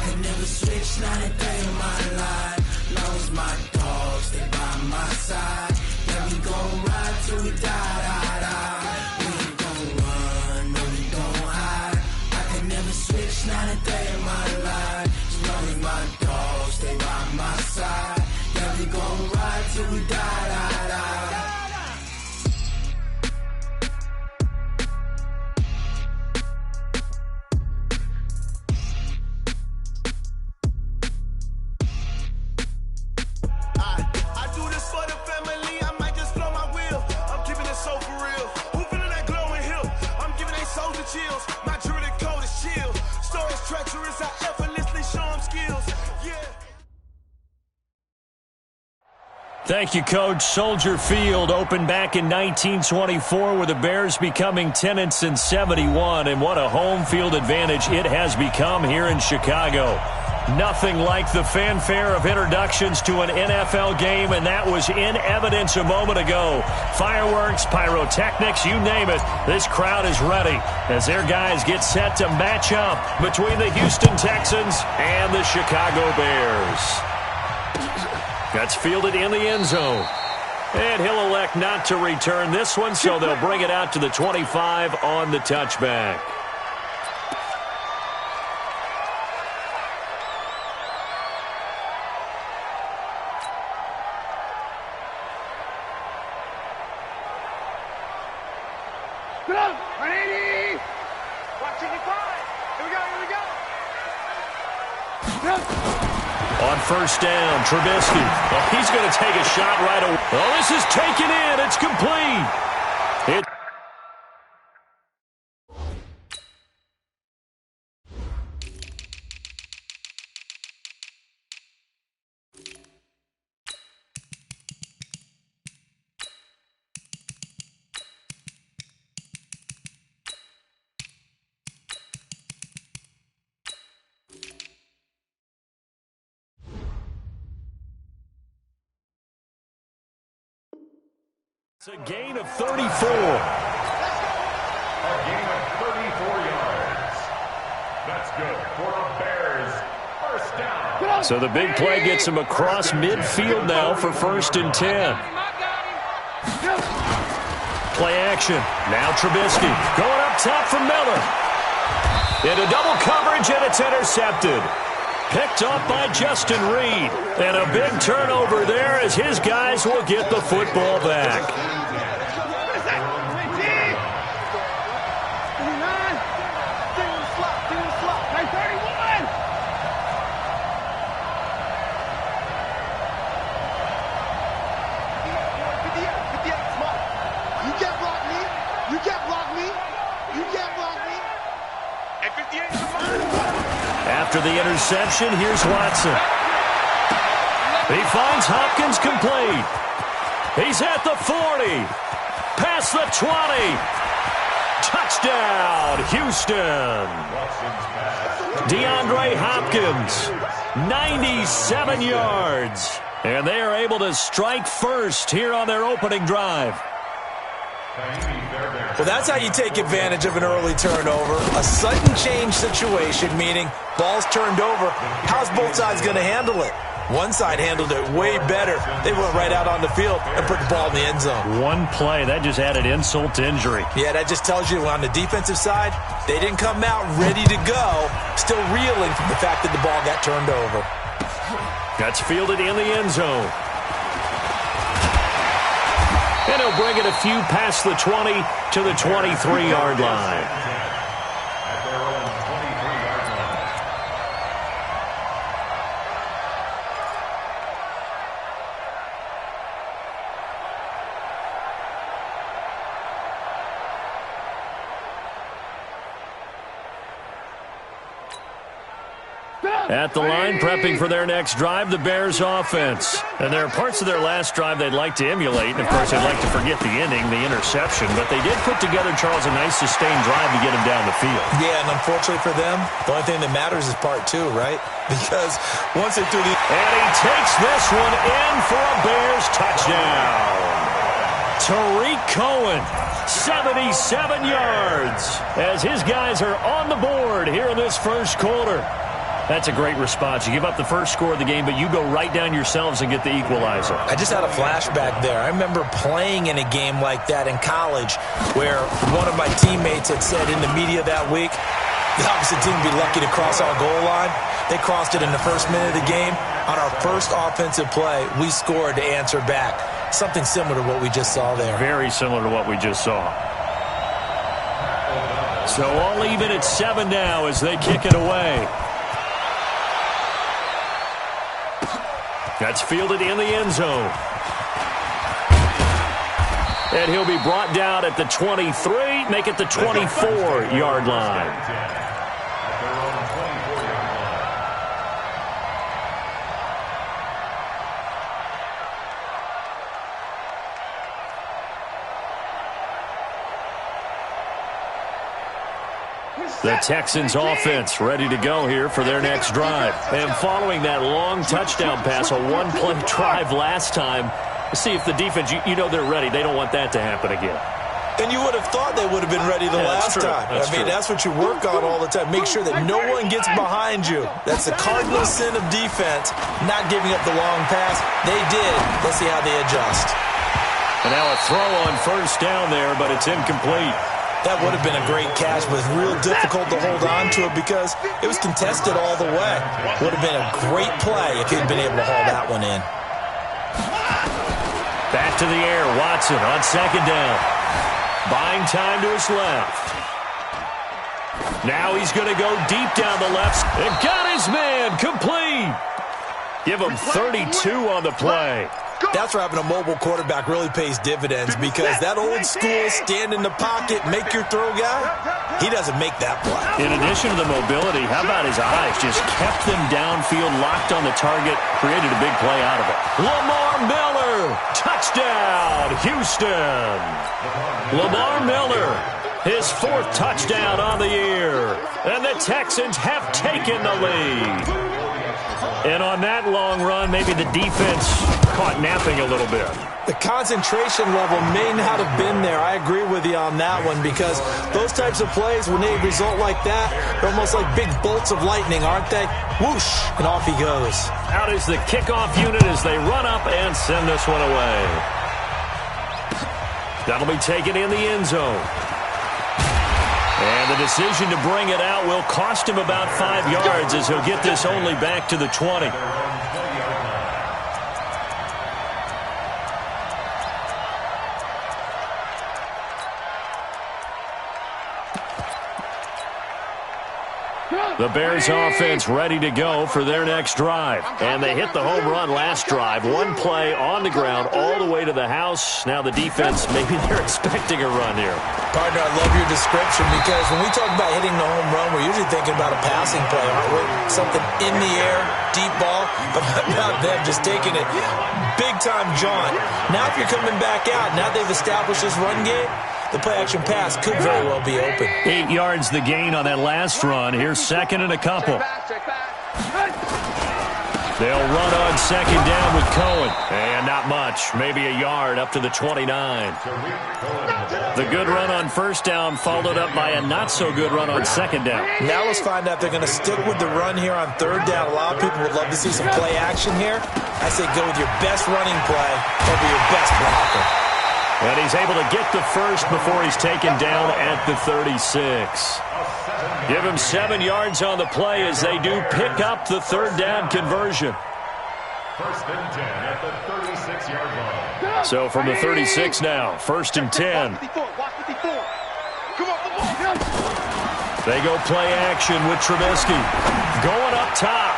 can never switch, not a day in my life. Long as my dogs stay by my side. Yeah, we gon' ride till we die. We ain't gon' run, no, we gon' hide. I can never switch, not a day in my life. As long as my dogs stay by my side. Yeah, we gon' ride till we die. Thank you, Coach. Soldier Field opened back in 1924 with the Bears becoming tenants in 71, and what a home field advantage it has become here in Chicago. Nothing like the fanfare of introductions to an NFL game, and that was in evidence a moment ago. Fireworks, pyrotechnics, you name it. This crowd is ready as their guys get set to match up between the Houston Texans and the Chicago Bears. That's fielded in the end zone. And he'll elect not to return this one, so they'll bring it out to the 25 on the touchback. On first down, Trubisky. Oh, he's going to take a shot right away. Oh, this is taken in. It's complete. It's a gain of 34. A gain of 34 yards. That's good for the Bears. First down. So the big play gets him across midfield now for 1st and 10. Play action. Now Trubisky going up top for Miller. Into double coverage, and it's intercepted. Picked off by Justin Reed. And a big turnover there as his guys will get the football back. After the interception, here's Watson. He finds Hopkins complete. He's at the 40. Past the 20. Touchdown, Houston. DeAndre Hopkins, 97 yards. And they are able to strike first here on their opening drive. Well, that's how you take advantage of an early turnover. A sudden change situation, meaning ball's turned over. How's both sides going to handle it? One side handled it way better. They went right out on the field and put the ball in the end zone. One play, that just added insult to injury. Yeah, that just tells you on the defensive side, they didn't come out ready to go, still reeling from the fact that the ball got turned over. That's fielded in the end zone. And he'll bring it a few past the 20 to the 23-yard line. At their own 23-yard line. At the line, prepping for their next drive, the Bears offense. And there are parts of their last drive they'd like to emulate. And, of course, they'd like to forget the ending, the interception. But they did put together, Charles, a nice sustained drive to get him down the field. Yeah, and unfortunately for them, the only thing that matters is part two, right? Because once they threw the... And he takes this one in for a Bears touchdown. Tariq Cohen, 77 yards, as his guys are on the board here in this first quarter. That's a great response. You give up the first score of the game, but you go right down yourselves and get the equalizer. I just had a flashback there. I remember playing in a game like that in college where one of my teammates had said in the media that week, the opposite team would be lucky to cross our goal line. They crossed it in the first minute of the game. On our first offensive play, we scored to answer back. Something similar to what we just saw there. Very similar to what we just saw. So all even at 7 now as they kick it away. That's fielded in the end zone. And he'll be brought down at the 23, make it the 24-yard line. The Texans offense ready to go here for their next drive. And following that long touchdown pass, a one-play drive last time, see if the defense, you know they're ready. They don't want that to happen again. And you would have thought they would have been ready the last time. That's what you work on all the time. Make sure that no one gets behind you. That's the cardinal sin of defense, not giving up the long pass. They did. Let's see how they adjust. And now a throw on first down there, but it's incomplete. That would have been a great catch, but it's real difficult to hold on to it because it was contested all the way. Would have been a great play if he'd been able to haul that one in. Back to the air, Watson on second down. Buying time to his left. Now he's going to go deep down the left. And got his man complete. Give him 32 on the play. That's where having a mobile quarterback really pays dividends because that old school stand in the pocket, make your throw guy, he doesn't make that play. In addition to the mobility, how about his eyes? Just kept them downfield, locked on the target, created a big play out of it. Lamar Miller, touchdown, Houston. Lamar Miller, his 4th touchdown on the year. And the Texans have taken the lead. And on that long run, maybe the defense caught napping a little bit. The concentration level may not have been there. I agree with you on that one because those types of plays, when they result like that, they're almost like big bolts of lightning, aren't they? Whoosh, and off he goes. Out is the kickoff unit as they run up and send this one away. That'll be taken in the end zone. And the decision to bring it out will cost him about 5 yards as he'll get this only back to the 20. The Bears offense ready to go for their next drive. And they hit the home run last drive. One play on the ground all the way to the house. Now the defense, maybe they're expecting a run here. Partner, I love your description because when we talk about hitting the home run, we're usually thinking about a passing play, aren't we? Something in the air, deep ball, but about them just taking it big-time jaunt. Now if you're coming back out, now they've established this run game, the play-action pass could very well be open. 8 yards the gain on that last run. Here's second and a couple. They'll run on second down with Cohen. And not much. Maybe a yard up to the 29. The good run on first down followed up by a not-so-good run on second down. Now let's find out if they're going to stick with the run here on third down. A lot of people would love to see some play action here. I say go with your best running play over your best blocker. And he's able to get the first before he's taken down at the 36. Give him 7 yards on the play as they do pick up the third down conversion. First and 10 at the 36-yard line. So from the 36 now, first and 10. They go play action with Trubisky. Going up top.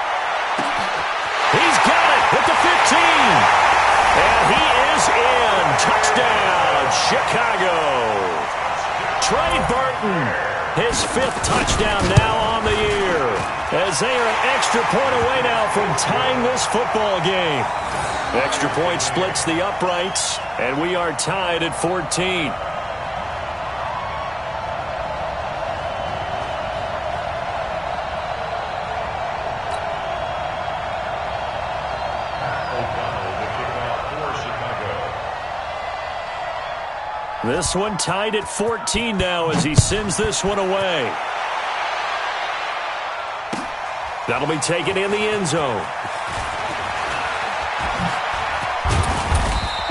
He's got it at the 15. And he is in. Touchdown, Chicago. Trey Burton, his 5th touchdown now on the year. As they are an extra point away now from tying this football game. Extra point splits the uprights, and we are tied at 14. This one tied at 14 now as he sends this one away. That'll be taken in the end zone.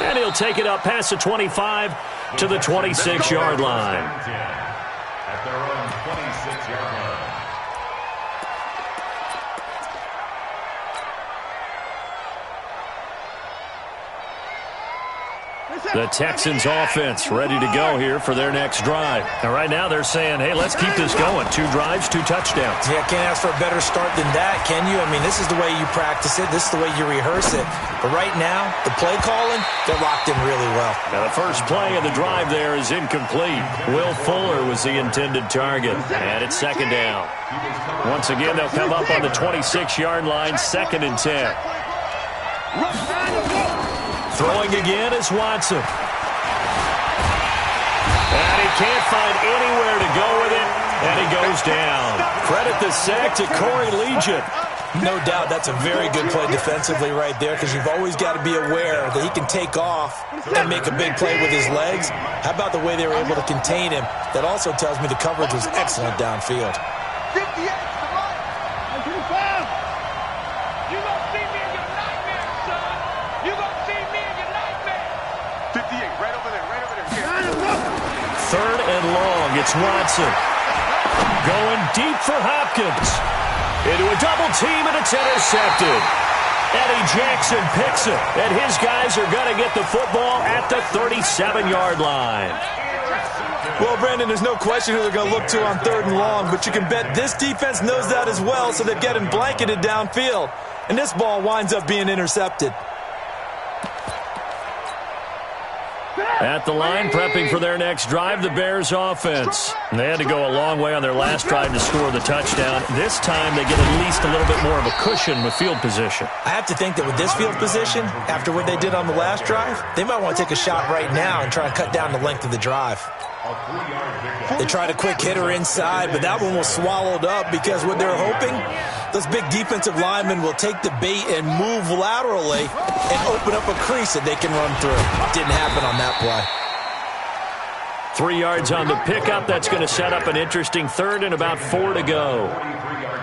And he'll take it up past the 25 to the 26-yard line. At their own 26-yard line. The Texans offense ready to go here for their next drive. And right now they're saying, hey, let's keep this going. 2 drives, 2 touchdowns. Yeah, can't ask for a better start than that, can you? I mean, this is the way you practice it. This is the way you rehearse it. But right now, the play calling, they're locked in really well. Now the first play of the drive there is incomplete. Will Fuller was the intended target. And it's second down. Once again, they'll come up on the 26-yard line, 2nd and 10. Throwing again is Watson. And he can't find anywhere to go with it, and he goes down. Credit the sack to Corey Legion. No doubt that's a very good play defensively right there, because you've always got to be aware that he can take off and make a big play with his legs. How about the way they were able to contain him? That also tells me the coverage was excellent downfield. 58. Third and long, it's Watson. Going deep for Hopkins. Into a double team, and it's intercepted. Eddie Jackson picks it, and his guys are going to get the football at the 37-yard line. Well, Brandon, there's no question who they're going to look to on 3rd and long, but you can bet this defense knows that as well, so they're getting blanketed downfield. And this ball winds up being intercepted. At the line, prepping for their next drive, the Bears offense. They had to go a long way on their last drive to score the touchdown. This time, they get at least a little bit more of a cushion with field position. I have to think that with this field position, after what they did on the last drive, they might want to take a shot right now and try and cut down the length of the drive. They tried a quick hitter inside, but that one was swallowed up because what they're hoping, those big defensive linemen will take the bait and move laterally and open up a crease that they can run through. Didn't happen on that play. 3 yards on the pickup. That's going to set up an interesting 3rd and about 4 to go.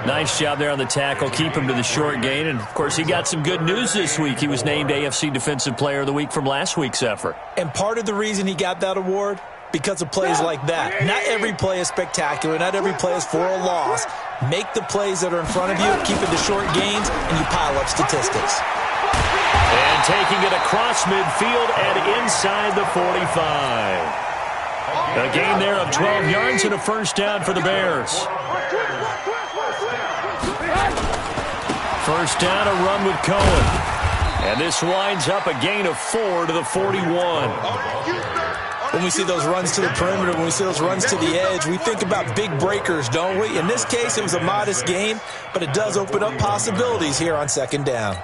Nice job there on the tackle. Keep him to the short gain. And, of course, he got some good news this week. He was named AFC Defensive Player of the Week from last week's effort. And part of the reason he got that award, because of plays like that. Not every play is spectacular. Not every play is for a loss. Make the plays that are in front of you, keep it to short gains, and you pile up statistics. And taking it across midfield and inside the 45. A gain there of 12 yards and a first down for the Bears. First down, a run with Cohen. And this winds up a gain of 4 to the 41. When we see those runs to the perimeter, when we see those runs to the edge, we think about big breakers, don't we? In this case, it was a modest gain, but it does open up possibilities here on 2nd down.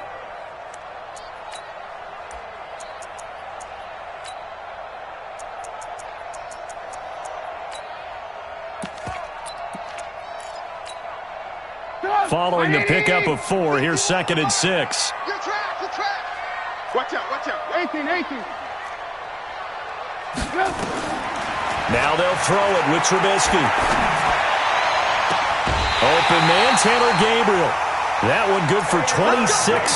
Following the pickup of 4, here's 2nd and 6. Good track, good track. Watch out, watch out. 18. Now they'll throw it with Trubisky. Open man, Taylor Gabriel. That one good for 26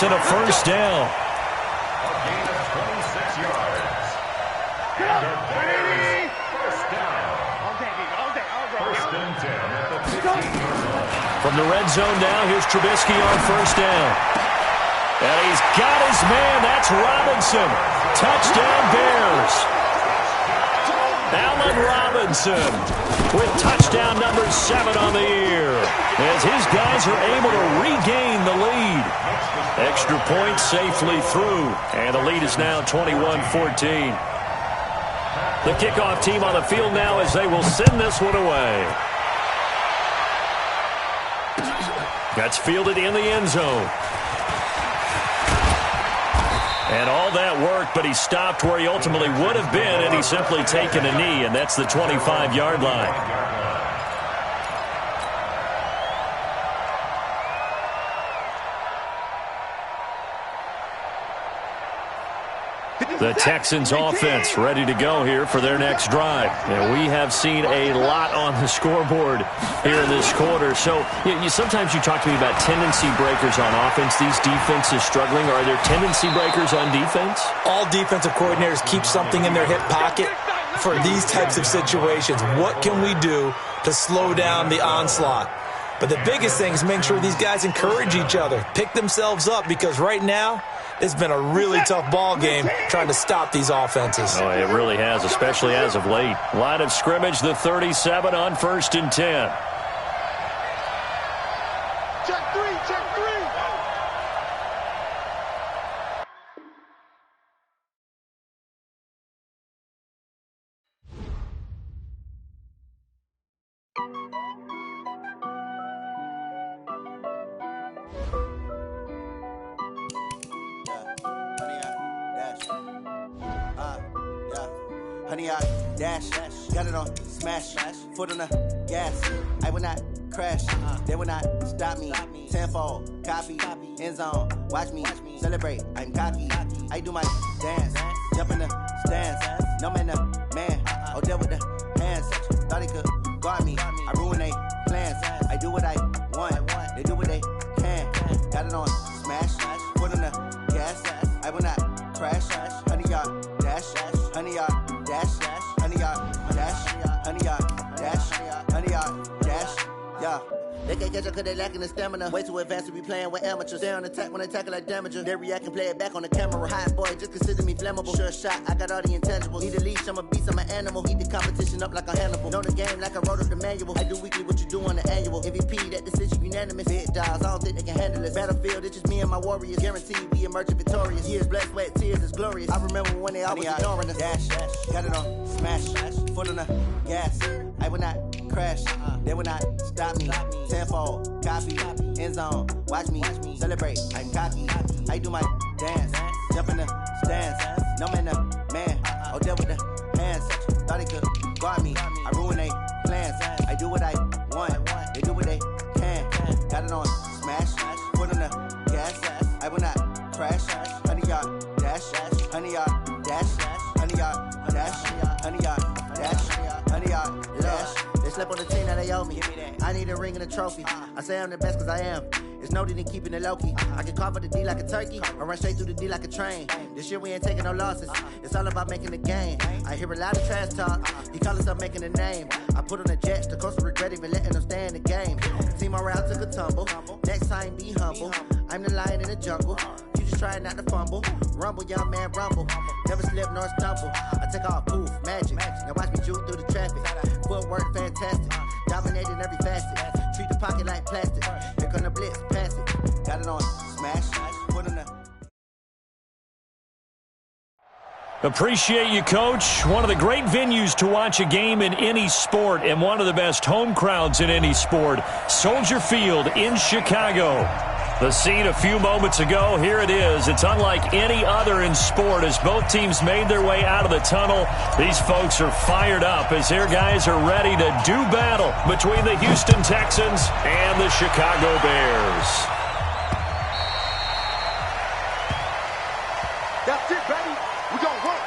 and a first down. A gain of 26 yards. And the Bears first down. First and 10 at the 15-yard line. From the red zone now, here's Trubisky on first down. And he's got his man. That's Robinson. Touchdown, Bears. Allen Robinson with touchdown number 7 on the year as his guys are able to regain the lead. Extra point safely through, and the lead is now 21-14. The kickoff team on the field now as they will send this one away. That's fielded in the end zone. And all that work, but he stopped where he ultimately would have been, and he's simply taken a knee, and that's the 25-yard line. The Texans offense ready to go here for their next drive. And we have seen a lot on the scoreboard here in this quarter. So sometimes you talk to me about tendency breakers on offense. These defenses struggling. Are there tendency breakers on defense? All defensive coordinators keep something in their hip pocket for these types of situations. What can we do to slow down the onslaught? But the biggest thing is make sure these guys encourage each other, pick themselves up, because right now it's been a really tough ball game trying to stop these offenses. Oh, it really has, especially as of late. Line of scrimmage, the 37 on 1st and 10. Check three, check three. Honey, I dash, got it on smash, foot on the gas. I will not crash, they will not stop me. Tenfold, copy, end zone, watch me celebrate. I'm cocky, I do my dance, jump in the stands. No man, man, oh, deal with the hands. Thought he could guard me, I ruin they plans. I do what I want, they do what they can. Got it on smash, foot on the gas. I will not crash, honey, y'all dash, honey, y'all dash, honey, y'all dash, honey, y'all dash, honey, y'all dash, yeah. They can't catch up cause they lacking the stamina. Way too advanced to be playing with amateurs. Stay on attack when they tackle like damager. They react and play it back on the camera. Hot boy, just consider me flammable. Sure shot, I got all the intangibles. Need a leash, I'm a beast, I'm an animal. Eat the competition up like a Hannibal. Know the game like I wrote up the manual. I do weekly what you do on the annual. MVP, that decision unanimous. Big dogs, I don't think they can handle it. Battlefield, it's just me and my warriors. Guaranteed we emerge victorious. Years, blood, sweat, tears, it's glorious. I remember when they always ignoring us. Dash, got it on smash, foot on the gas. I will not crash, they will not stop me. Tenfold, copy, end zone, watch me celebrate. I'm cocky, I do my dance, jump in the stands. No man, man, oh, deal with the hands. Thought he could guard me, I ruin they plans. I do what I want, they do what they can. Got it on smash, foot on the gas. I will not crash, honey, y'all dash, honey, y'all dash, honey, y'all dash, honey, y'all dash, honey, y'all dash. They slept on the team that they owe me. I need a ring and a trophy. I say I'm the best cause I am. It's no need in keeping it low-key. I can carve up the D like a turkey or run straight through the D like a train. This year we ain't taking no losses. It's all about making the game. I hear a lot of trash talk. He call himself making a name. I put on the Jets. The coach will regret even letting them stay in the game. Team morale took a tumble. Next time be humble. I'm the lion in the jungle. You just try not to fumble. Rumble, young man, rumble. Never slip nor stumble. I take off, poof, magic. Now watch me juke through the traffic. Footwork fantastic. Dominating every facet. Treat the pocket like plastic. Here come the blitz, pass it. Got it on smash, put on the... Appreciate you, Coach. One of the great venues to watch a game in any sport and one of the best home crowds in any sport. Soldier Field in Chicago. The scene a few moments ago, here it is. It's unlike any other in sport as both teams made their way out of the tunnel. These folks are fired up as their guys are ready to do battle between the Houston Texans and the Chicago Bears. That's it, baby. We gonna work.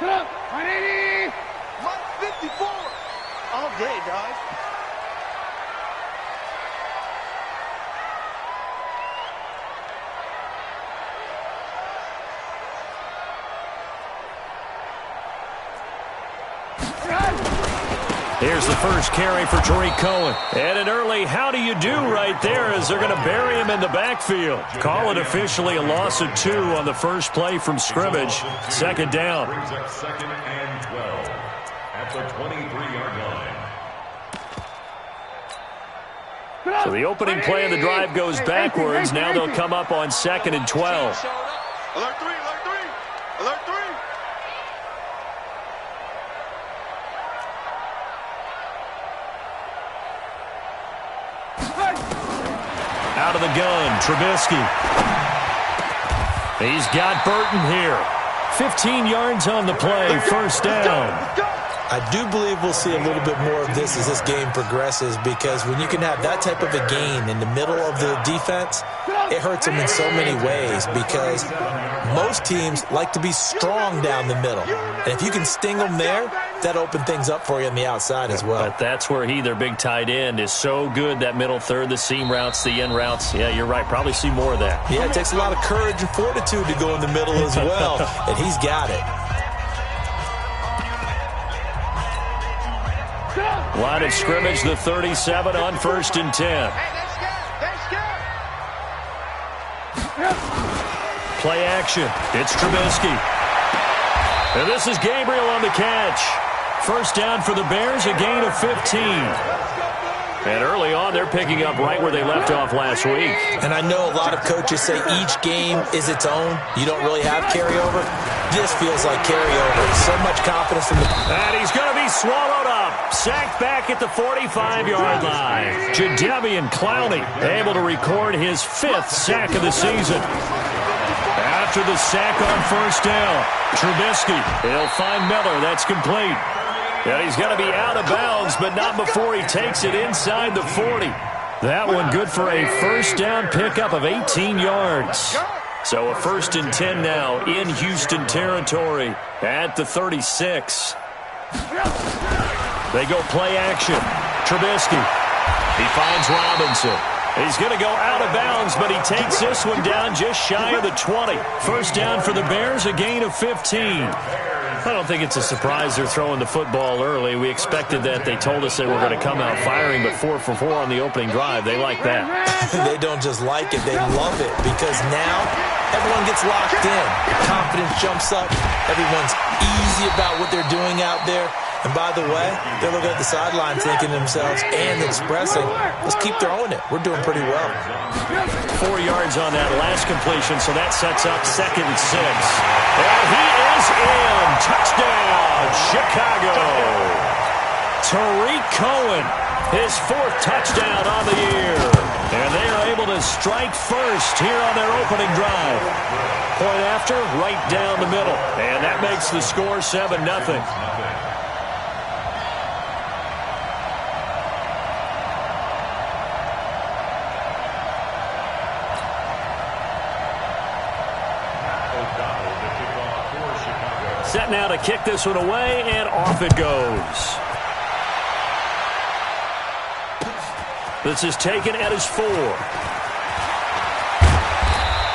Get up, 180! 154! All day, dog. Here's the first carry for Tariq Cohen. And an early how do you do right there as they're going to bury him in the backfield. Call it officially a loss of 2 on the first play from scrimmage. Second down. Brings up 2nd and 12. at the 23-yard line. So the opening play of the drive goes backwards. Now they'll come up on 2nd and 12. Alert 3, alert 3, alert 3. Out of the gun, Trubisky. He's got Burton here. 15 yards on the play, first down. I do believe we'll see a little bit more of this as this game progresses, because when you can have that type of a gain in the middle of the defense, it hurts them in so many ways, because most teams like to be strong down the middle. And if you can sting them there, that opens things up for you on the outside as well. But that's where their big tight end, is so good, that middle third, the seam routes, the end routes. Yeah, you're right. Probably see more of that. Yeah, it takes a lot of courage and fortitude to go in the middle as well, and he's got it. Line of scrimmage, the 37 on 1st and 10. Play action. It's Trubisky. And this is Gabriel on the catch. First down for the Bears, a gain of 15. And early on, they're picking up right where they left off last week. And I know a lot of coaches say each game is its own. You don't really have carryover. This feels like carryover. So much confidence from the... And he's going to be swallowed up. Sacked back at the 45-yard line. Jadeveon Clowney able to record his 5th sack of the season. After the sack on first down, Trubisky, he'll find Miller. That's complete. And he's going to be out of bounds, but not before he takes it inside the 40. That one good for a first down pickup of 18 yards. So a 1st and 10 now in Houston territory at the 36. They go play action. Trubisky. He finds Robinson. He's going to go out of bounds, but he takes this one down just shy of the 20. First down for the Bears, a gain of 15. I don't think it's a surprise they're throwing the football early. We expected that. They told us they were going to come out firing, but 4 for 4 on the opening drive. They like that. They don't just like it, they love it, because now everyone gets locked in. Confidence jumps up. Everyone's easy about what they're doing out there. And by the way, they're looking at the sideline thinking to themselves and expressing, let's keep throwing it. We're doing pretty well. 4 yards on that last completion, so that sets up 2nd and 6. And he is in. Touchdown, Chicago. Tariq Cohen, his 4th touchdown on the year. And they are able to strike first here on their opening drive. Point after, right down the middle. And that makes the score 7-0. Set now to kick this one away, and off it goes. This is taken at his 4.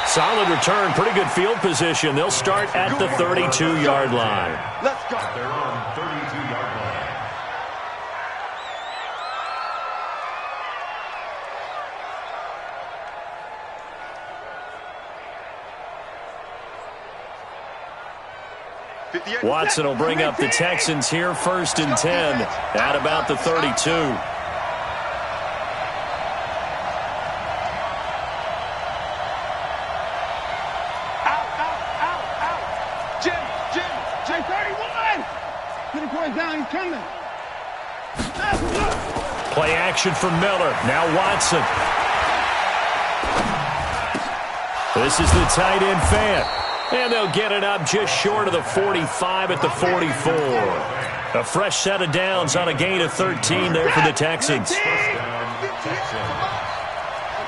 Solid return, pretty good field position. They'll start at the 32-yard line. Let's go. They're on 32-yard line. Watson will bring up the Texans here, 1st and 10 at about the 32. Out. Jim, 31. Put the boy down, he's coming. Play action from Miller. Now Watson. This is the tight end Fant. And they'll get it up just short of the 45 at the 44. A fresh set of downs on a gain of 13 there for the Texans. I'm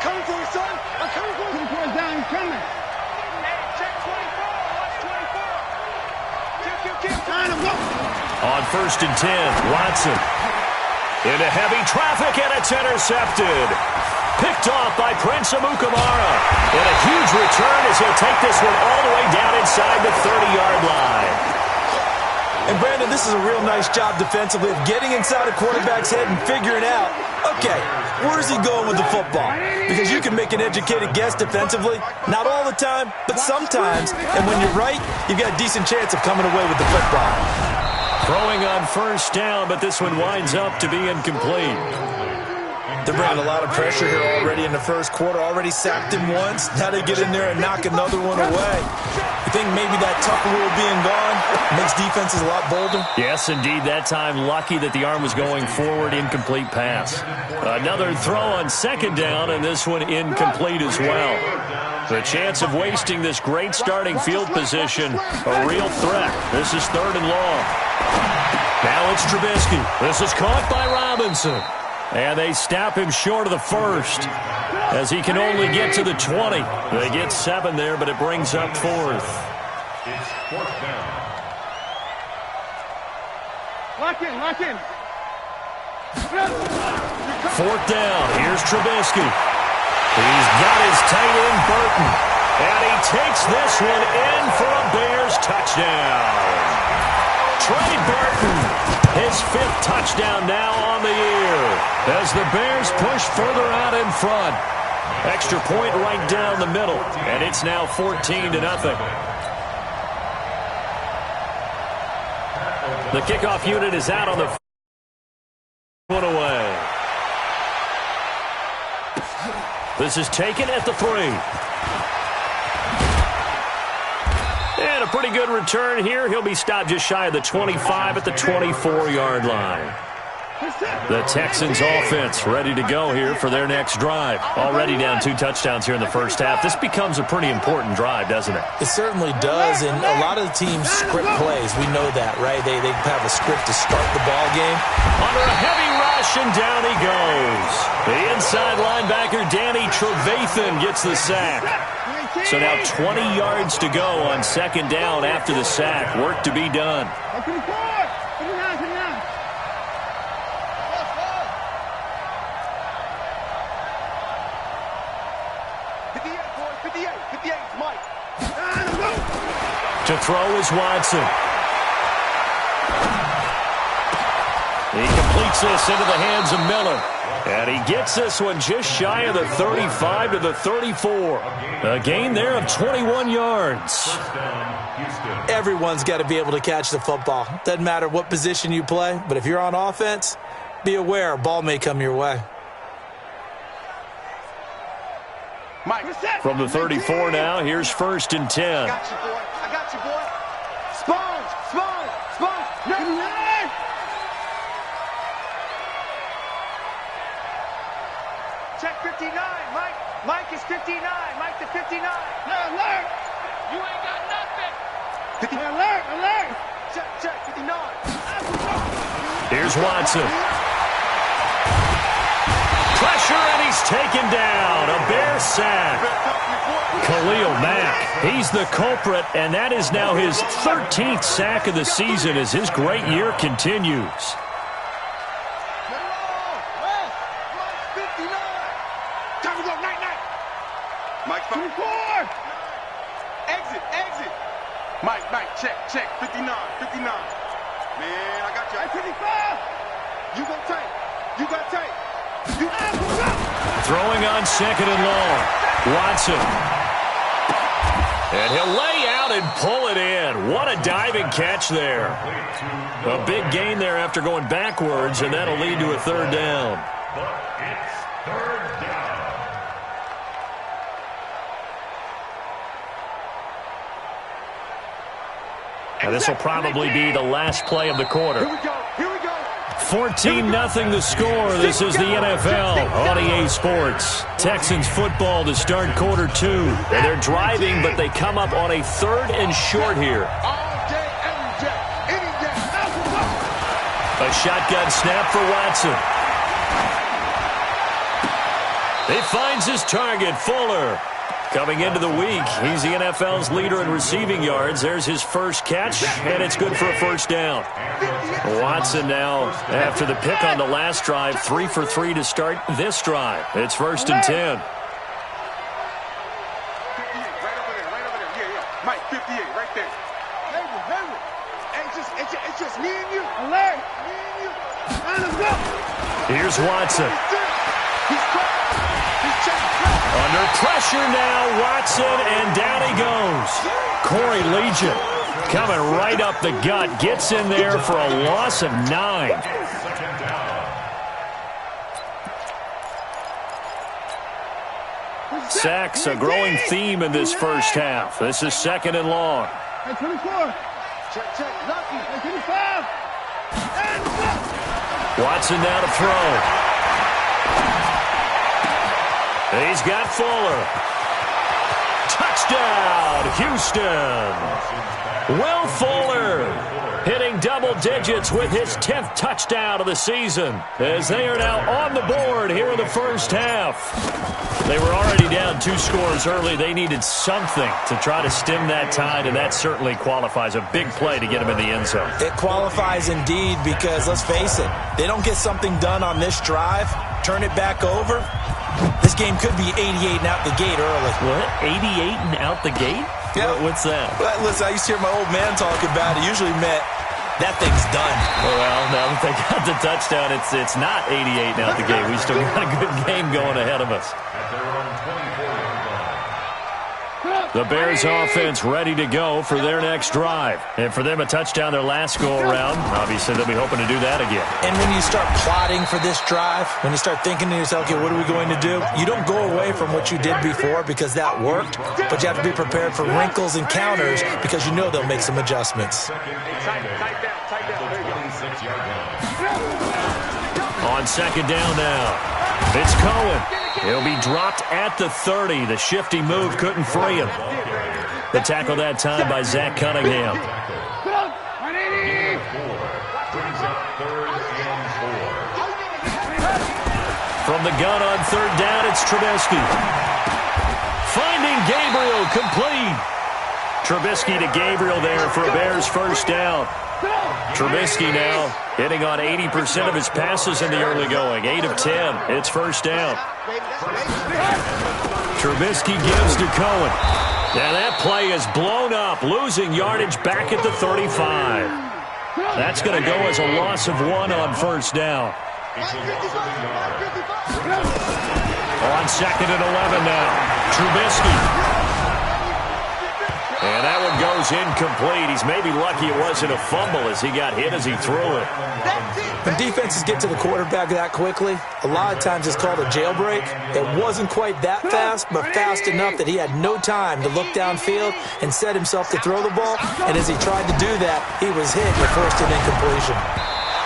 coming for you, son. I'm coming for you. Put the boy down, he's coming. Check 24. Watch 24. On 1st and 10, Watson. Into heavy traffic, and it's intercepted. Picked off by Prince Amukamara. And a huge return as he'll take this one all the way down inside the 30-yard line. And Brandon, this is a real nice job defensively of getting inside a quarterback's head and figuring out, okay, where's he going with the football? Because you can make an educated guess defensively. Not all the time, but sometimes. And when you're right, you've got a decent chance of coming away with the football. Throwing on first down, but this one winds up to be incomplete. They're bringing a lot of pressure here already in the first quarter. Already sacked him once. Now they get in there and knock another one away. You think maybe that tougher rule being gone makes defenses a lot bolder? Yes, indeed. That time, lucky that the arm was going forward. Incomplete pass. Another throw on second down, and this one incomplete as well. The chance of wasting this great starting field position, a real threat. This is 3rd and long. Now it's Trubisky. This is caught by Robinson. And they stop him short of the first as he can only get to the 20. They get 7 there, but it brings up 4th. It's 4th down. Lock in, lock in. 4th down. Here's Trubisky. He's got his tight end, Burton. And he takes this one in for a Bears touchdown. Trey Burton, his 5th touchdown now on the year as the Bears push further out in front. Extra point right down the middle, and it's now 14-0. The kickoff unit is out on the one away. This is taken at the 3. And a pretty good return here. He'll be stopped just shy of the 25 at the 24-yard line. The Texans offense ready to go here for their next drive. Already down 2 touchdowns here in the first half. This becomes a pretty important drive, doesn't it? It certainly does, and a lot of the teams script plays. We know that, right? They have a script to start the ball game. Under a heavy rush, and down he goes. The inside linebacker, Danny Trevathan, gets the sack. So now 20 yards to go on second down after the sack. Work to be done. To throw is Watson. He completes this into the hands of Miller. And he gets this one just shy of the 35 to the 34. A gain there of 21 yards. Everyone's got to be able to catch the football. Doesn't matter what position you play, but if you're on offense, be aware a ball may come your way. From the 34 now, here's 1st and 10. I got you, boy. Sponge. Check 59, Mike. Mike is 59. Mike to 59. Alert. You ain't got nothing. 50. Alert. Check 59. Here's Watson. Pressure, and he's taken down. A Bear sack. Khalil Mack, he's the culprit, and that is now his 13th sack of the season as his great year continues. Mike, 54. Exit. Mike, check. 59. Man, I got you. 55. You got tape. Throwing on second and long. Watson. And he'll lay out and pull it in. What a diving catch there. A big gain there after going backwards, and that'll lead to a 3rd down. But it's 3rd down. And this will probably be the last play of the quarter. Here we go. 14-0 the score. This is the NFL on EA Sports. Texans football to start quarter 2. And they're driving, but they come up on a 3rd and short here. All day, every day, any day. A shotgun snap for Watson. He finds his target, Fuller. Coming into the week, he's the NFL's leader in receiving yards. There's his first catch, and it's good for a 1st down. Watson now, after the pick on the last drive, 3 for 3 to start this drive. It's 1st and 10. Right over there. Yeah. Mike, 58, right there. It's just me and you. Alert. Me and you. Here's Watson. He's caught. He's checking. Under pressure now, Watson, and down he goes. Corey Legion, Coming right up the gut. Gets in there for a loss of 9. Sacks, a growing theme in this first half. This is 2nd and long. Hey, 24. Check. Lucky. Hey, 25. Watson now to throw. He's got Fuller. Touchdown, Houston. Will Fuller hitting double digits with his 10th touchdown of the season as they are now on the board here in the first half. They were already down 2 scores early. They needed something to try to stem that tide, and that certainly qualifies. A big play to get them in the end zone. It qualifies indeed because, let's face it, they don't get something done on this drive, turn it back over, this game could be 88 and out the gate early. What? 88 and out the gate? Yeah. What's that? Well, listen, I used to hear my old man talk about it. Usually meant that thing's done. Well, now that they got the touchdown, it's not 88 and out the gate. We still got a good game going ahead of us. The Bears offense ready to go for their next drive. And for them, a touchdown their last go-around. Obviously, they'll be hoping to do that again. And when you start plotting for this drive, when you start thinking to yourself, okay, what are we going to do? You don't go away from what you did before because that worked, but you have to be prepared for wrinkles and counters because you know they'll make some adjustments. On 2nd down now. It's Cohen. He'll be dropped at the 30. The shifty move couldn't free him. The tackle that time by Zach Cunningham. From the gun on 3rd down, it's Trubisky. Finding Gabriel, complete. Trubisky to Gabriel there for a Bears first down. Trubisky now hitting on 80% of his passes in the early going. 8 of 10. It's first down. Trubisky gives to Cohen. And that play is blown up, losing yardage back at the 35. That's going to go as a loss of 1 on first down. On 2nd and 11 now. Trubisky. And that one goes incomplete. He's maybe lucky it wasn't a fumble as he got hit as he threw it. When defenses get to the quarterback that quickly, a lot of times it's called a jailbreak. It wasn't quite that fast, but fast enough that he had no time to look downfield and set himself to throw the ball. And as he tried to do that, he was hit and forced an incompletion.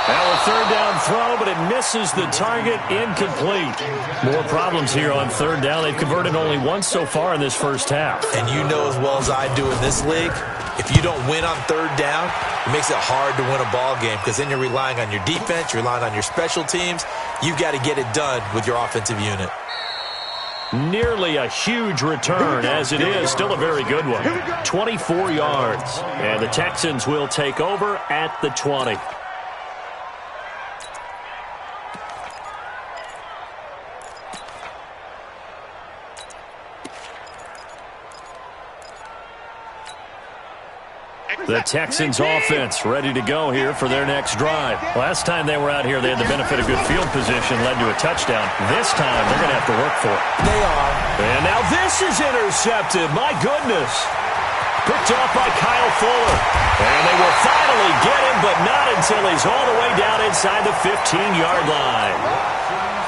Now a 3rd down throw, but it misses the target, incomplete. More problems here on 3rd down. They've converted only once so far in this first half. And you know as well as I do in this league, if you don't win on 3rd down, it makes it hard to win a ball game because then you're relying on your defense, you're relying on your special teams. You've got to get it done with your offensive unit. Nearly a huge return, as it is. Still a very good one. 24 yards. And the Texans will take over at the 20. The Texans offense ready to go here for their next drive. Last time they were out here, they had the benefit of good field position, led to a touchdown. This time, they're going to have to work for it. They are. And now this is intercepted. My goodness. Picked off by Kyle Fuller. And they will finally get him, but not until he's all the way down inside the 15-yard line.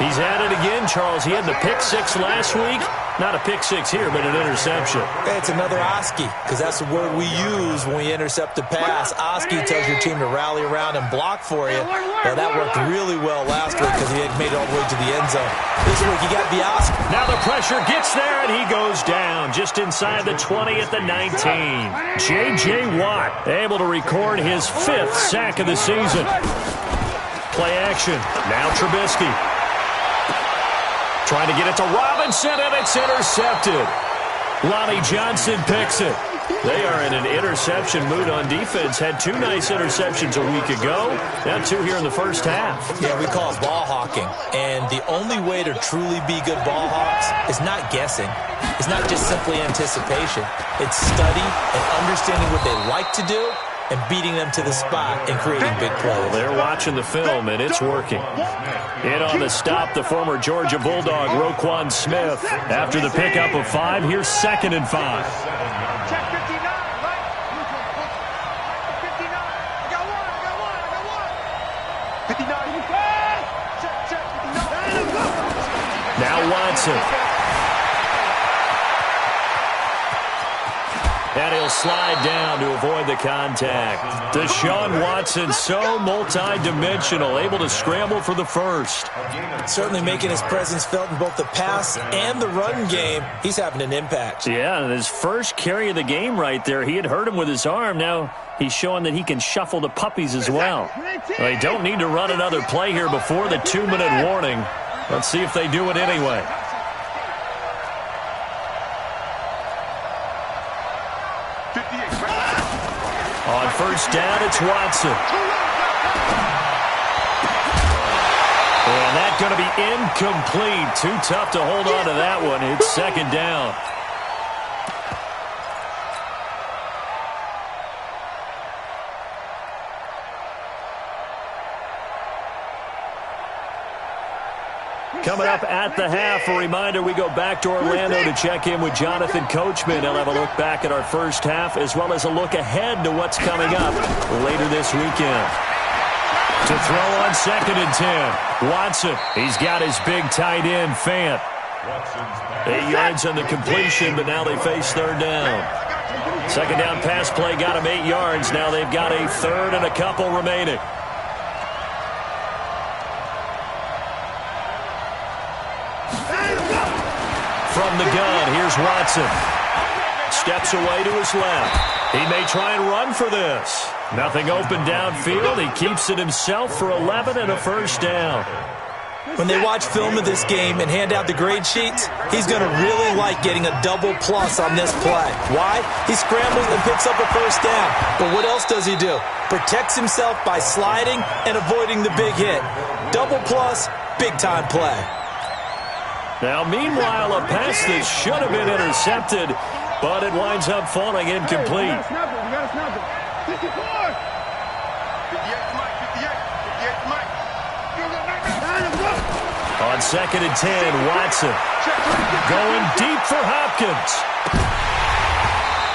He's at it again, Charles. He had the pick 6 last week. Not a pick 6 here, but an interception. Hey, it's another Oski, because that's the word we use when we intercept a pass. Oski tells your team to rally around and block for you. Well, that worked really well last week because he had made it all the way to the end zone. This week, you got the Oski. Now the pressure gets there, and he goes down just inside the 20 at the 19. J.J. Watt able to record his 5th sack of the season. Play action. Now Trubisky. Trying to get it to Robinson, and it's intercepted. Lonnie Johnson picks it. They are in an interception mood on defense. Had 2 nice interceptions a week ago. Now 2 here in the first half. Yeah, we call it ball hawking. And the only way to truly be good ball hawks is not guessing. It's not just simply anticipation. It's study and understanding what they like to do and beating them to the spot and creating big plays. They're watching the film, and it's working. In on the stop, the former Georgia Bulldog, Roquan Smith. After the pickup of 5, here's 2nd and 5. Watson. And he'll slide down to avoid the contact. Deshaun Watson, so multi-dimensional, able to scramble for the first. Certainly making his presence felt in both the pass and the run game. He's having an impact. Yeah, and his first carry of the game right there, he had hurt him with his arm. Now he's showing that he can shuffle the puppies as well. They don't need to run another play here before the 2-minute warning. Let's see if they do it anyway. On first down, it's Watson. And that's going to be incomplete. Too tough to hold on to that one. It's second down. Coming up at the half, a reminder, we go back to Orlando to check in with Jonathan Coachman. He'll have a look back at our first half as well as a look ahead to what's coming up later this weekend. To throw on 2nd and 10, Watson. He's got his big tight end, Fant. 8 yards on the completion, but now they face third down. Second down pass play got him 8 yards. Now they've got a third and a couple remaining. From the gun, here's Watson. Steps away to his left. He may try and run for this. Nothing open downfield. He keeps it himself for 11 and a first down. When they watch film of this game and hand out the grade sheets, he's going to really like getting a double plus on this play. Why? He scrambles and picks up a first down. But what else does he do? Protects himself by sliding and avoiding the big hit. Double plus, big-time play. Now, meanwhile, a pass that should have been intercepted, but it winds up falling incomplete. We got to snap it. 54. 58 Mike, 58 Mike. On 2nd and 10, Watson going deep for Hopkins.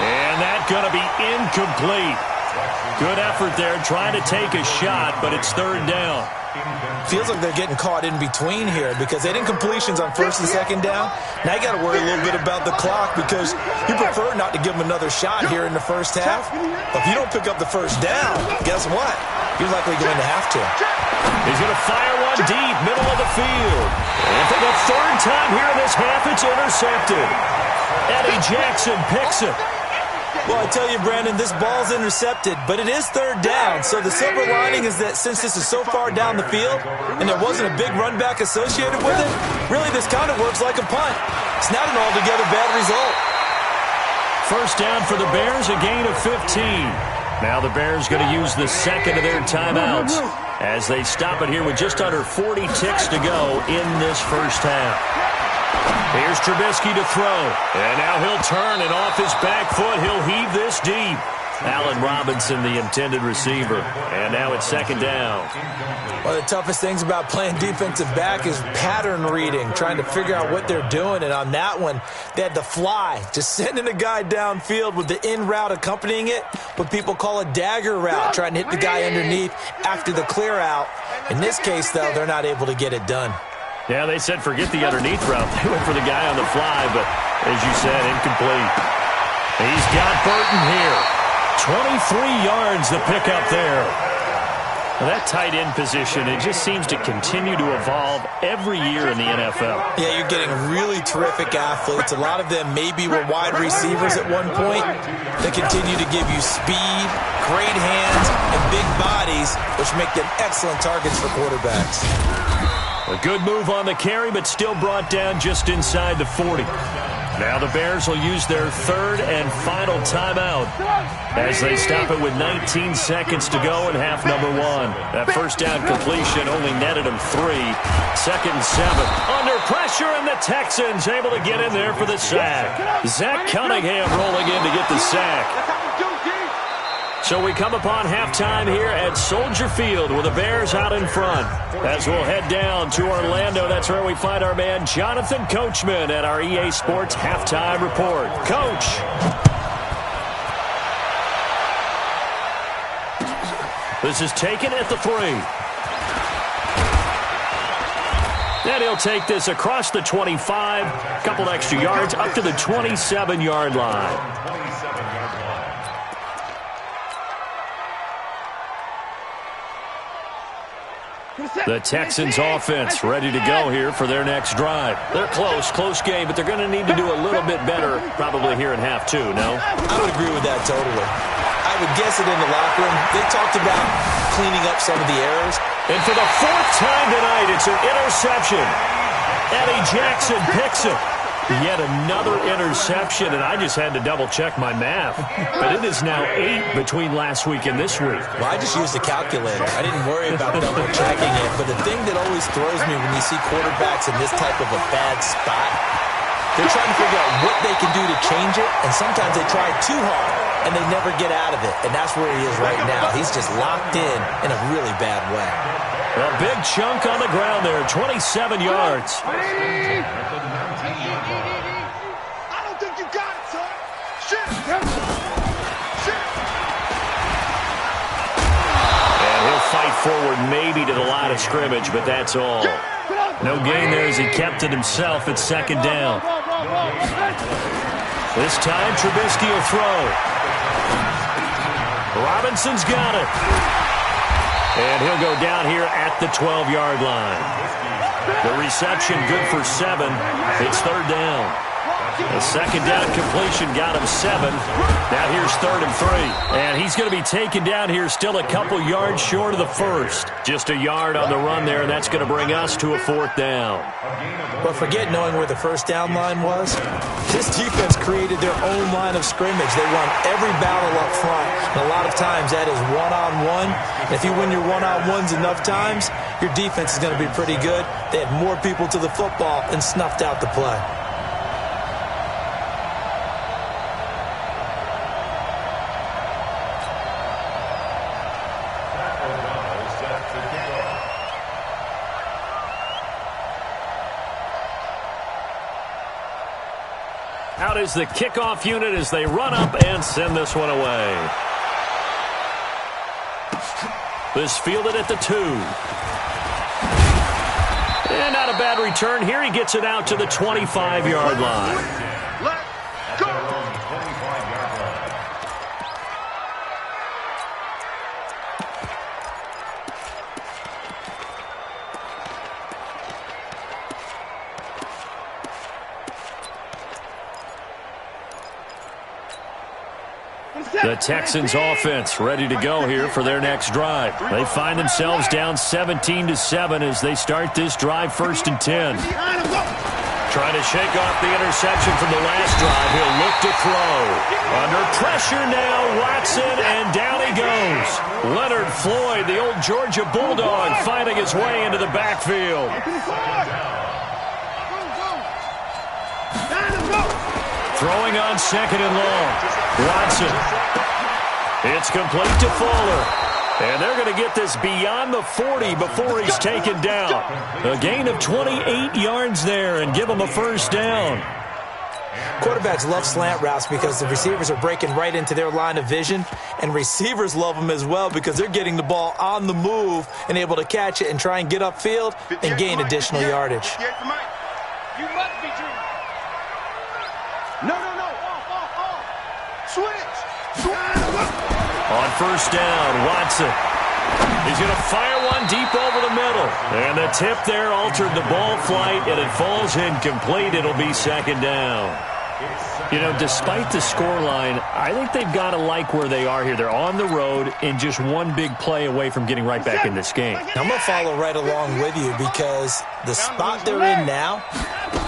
And that's going to be incomplete. Good effort there trying to take a shot, but it's third down. Feels like they're getting caught in between here because they didn't completions on first and second down. Now you got to worry a little bit about the clock because you prefer not to give them another shot here in the first half. If you don't pick up the first down, guess what? You're likely going to have to. He's going to fire one deep, middle of the field. And for the third time here in this half, it's intercepted. Eddie Jackson picks it. Well, I tell you, Brandon, this ball's intercepted, but it is third down. So the silver lining is that since this is so far down the field and there wasn't a big run back associated with it, really this kind of works like a punt. It's not an altogether bad result. First down for the Bears, a gain of 15. Now the Bears going to use the second of their timeouts as they stop it here with just under 40 ticks to go in this first half. Here's Trubisky to throw. And now he'll turn, and off his back foot, he'll heave this deep. Allen Robinson, the intended receiver. And now it's second down. One of the toughest things about playing defensive back is pattern reading, trying to figure out what they're doing. And on that one, they had the fly, just sending a guy downfield with the in route accompanying it, what people call a dagger route, trying to hit the guy underneath after the clear out. In this case, though, they're not able to get it done. Yeah, they said forget the underneath route. They went for the guy on the fly, but as you said, incomplete. He's got Burton here. 23 yards to pick up there. Well, that tight end position, it just seems to continue to evolve every year in the NFL. Yeah, you're getting really terrific athletes. A lot of them maybe were wide receivers at one point. They continue to give you speed, great hands, and big bodies, which make them excellent targets for quarterbacks. A good move on the carry, but still brought down just inside the 40. Now the Bears will use their third and final timeout as they stop it with 19 seconds to go in half number one. That first down completion only netted them 3. Second and 7. Under pressure, and the Texans able to get in there for the sack. Zach Cunningham rolling in to get the sack. So we come upon halftime here at Soldier Field with the Bears out in front. As we'll head down to Orlando, that's where we find our man Jonathan Coachman at our EA Sports Halftime Report. Coach. This is taken at the 3. And he'll take this across the 25, a couple extra yards, up to the 27-yard line. The Texans offense ready to go here for their next drive. They're close game, but they're going to need to do a little bit better probably here in half two, no? I would agree with that totally. I would guess it in the locker room. They talked about cleaning up some of the errors. And for the fourth time tonight, it's an interception. Eddie Jackson picks it. Yet another interception, and I just had to double-check my math. But it is now 8 between last week and this week. Well, I just used a calculator. I didn't worry about double-checking it. But the thing that always throws me when you see quarterbacks in this type of a bad spot, they're trying to figure out what they can do to change it, and sometimes they try too hard, and they never get out of it. And that's where he is right now. He's just locked in a really bad way. A big chunk on the ground there, 27 yards. I don't think you got it, son. Shit. And he'll fight forward maybe to the line of scrimmage, but that's all. No gain there as he kept it himself at second down. This time, Trubisky will throw. Robinson's got it. And he'll go down here at the 12-yard line. The reception good for 7. It's third down. The second down completion got him 7. Now here's 3rd and 3. And he's going to be taken down here still a couple yards short of the first. Just a yard on the run there, and that's going to bring us to a 4th down. But forget knowing where the first down line was. This defense created their own line of scrimmage. They won every battle up front. And a lot of times that is one-on-one. If you win your one-on-ones enough times, your defense is going to be pretty good. They had more people to the football and snuffed out the play. Out is the kickoff unit as they run up and send this one away. This fielded at the 2. And not a bad return here. He gets it out to the 25-yard line. Let's go. The Texans offense ready to go here for their next drive. They find themselves down 17-7 as they start this drive 1st and 10. Trying to shake off the interception from the last drive. He'll look to throw. Under pressure now, Watson, and down he goes. Leonard Floyd, the old Georgia Bulldog, finding his way into the backfield. Throwing on 2nd and long. Watson. It's complete to Fuller. And they're going to get this beyond the 40 before he's taken down. A gain of 28 yards there and give him a 1st down. Quarterbacks love slant routes because the receivers are breaking right into their line of vision, and receivers love them as well because they're getting the ball on the move and able to catch it and try and get upfield and gain additional yardage. You must be dreaming. No. Off. Switch. On 1st down, Watson. He's going to fire one deep over the middle. And the tip there altered the ball flight, and it falls incomplete. It'll be 2nd down. You know, despite the scoreline, I think they've got to like where they are here. They're on the road and just one big play away from getting right back in this game. I'm going to follow right along with you because the spot they're in now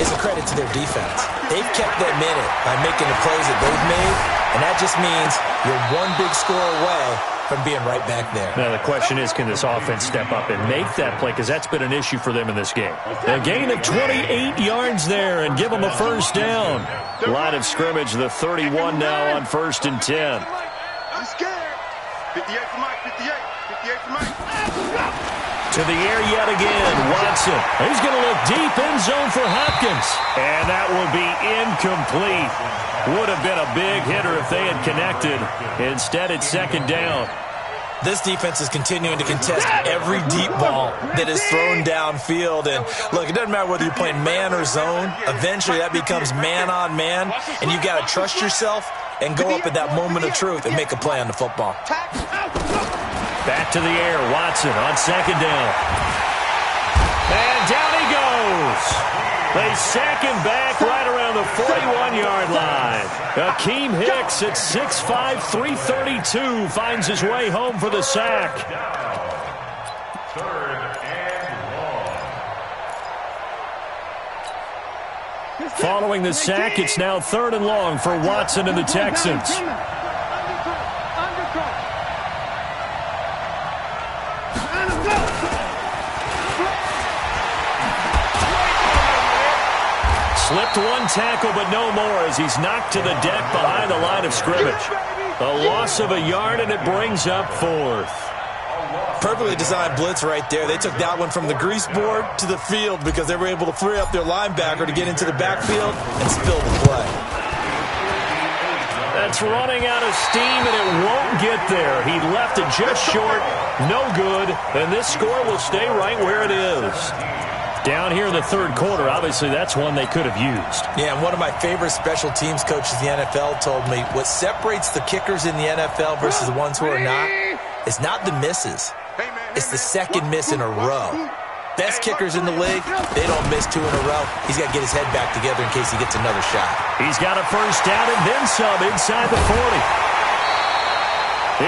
is a credit to their defense. They've kept them in it by making the plays that they've made, and that just means you're one big score away from being right back there. Now, the question is, can this offense step up and make that play? Because that's been an issue for them in this game. A gain of 28 yards there and give them a 1st down. Line of scrimmage, the 31 now on 1st and 10. I'm scared. 58 for Mike, 58 for Mike. To the air yet again, Watson. He's going to look deep in zone for Hopkins. And that will be incomplete. Would have been a big hitter if they had connected. Instead, it's 2nd down. This defense is continuing to contest every deep ball that is thrown downfield. And, look, it doesn't matter whether you're playing man or zone. Eventually, that becomes man-on-man, and you've got to trust yourself and go up at that moment of truth and make a play on the football. Back to the air. Watson on second down. And down he goes. They sack him back right around the 41-yard line. Akeem Hicks at 6'5", 332 finds his way home for the sack. Following the sack, it's now 3rd and long for Watson and the Texans. Slipped one tackle, but no more as he's knocked to the deck behind the line of scrimmage. A loss of a yard, and it brings up 4th. Perfectly designed blitz right there. They took that one from the grease board to the field because they were able to free up their linebacker to get into the backfield and spill the play. That's running out of steam, and it won't get there. He left it just short, no good, and this score will stay right where it is. Down here in the 3rd quarter, obviously that's one they could have used. Yeah, and one of my favorite special teams coaches in the NFL told me what separates the kickers in the NFL versus the ones who are not is not the misses. It's the second miss in a row. Best kickers in the league, they don't miss 2 in a row. He's got to get his head back together in case he gets another shot. He's got a first down and then some inside the 40.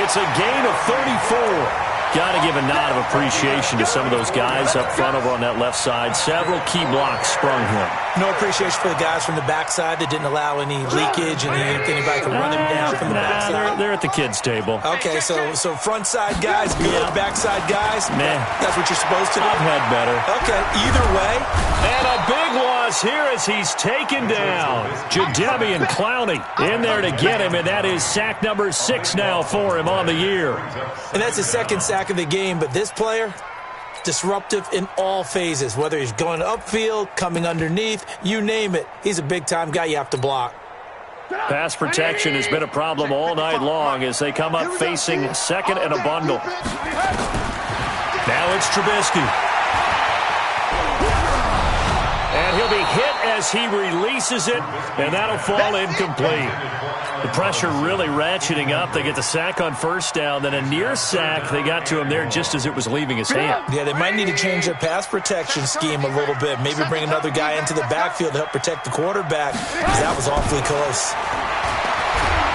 It's a gain of 34. Got to give a nod of appreciation to some of those guys up front over on that left side. Several key blocks sprung him. No appreciation for the guys from the backside that didn't allow any leakage and anybody could run him down from the backside. They're at the kids' table. Okay, so front side guys, good. Yeah. Backside guys, that's what you're supposed to do. I've had better. Okay, either way. And a big loss here as he's taken down. Jadeveon Clowney in there to get him, and that is sack number 6 now for him on the year. And that's his second sack of the game, but this player, disruptive in all phases, whether he's going upfield, coming underneath, you name it. He's a big-time guy you have to block. Pass protection has been a problem all night long as they come up facing 2nd and a bundle. Now it's Trubisky. And he'll be hit as he releases it, and that'll fall incomplete. The pressure really ratcheting up. They get the sack on first down, then a near sack. They got to him there just as it was leaving his hand. Yeah, they might need to change their pass protection scheme a little bit. Maybe bring another guy into the backfield to help protect the quarterback, because that was awfully close.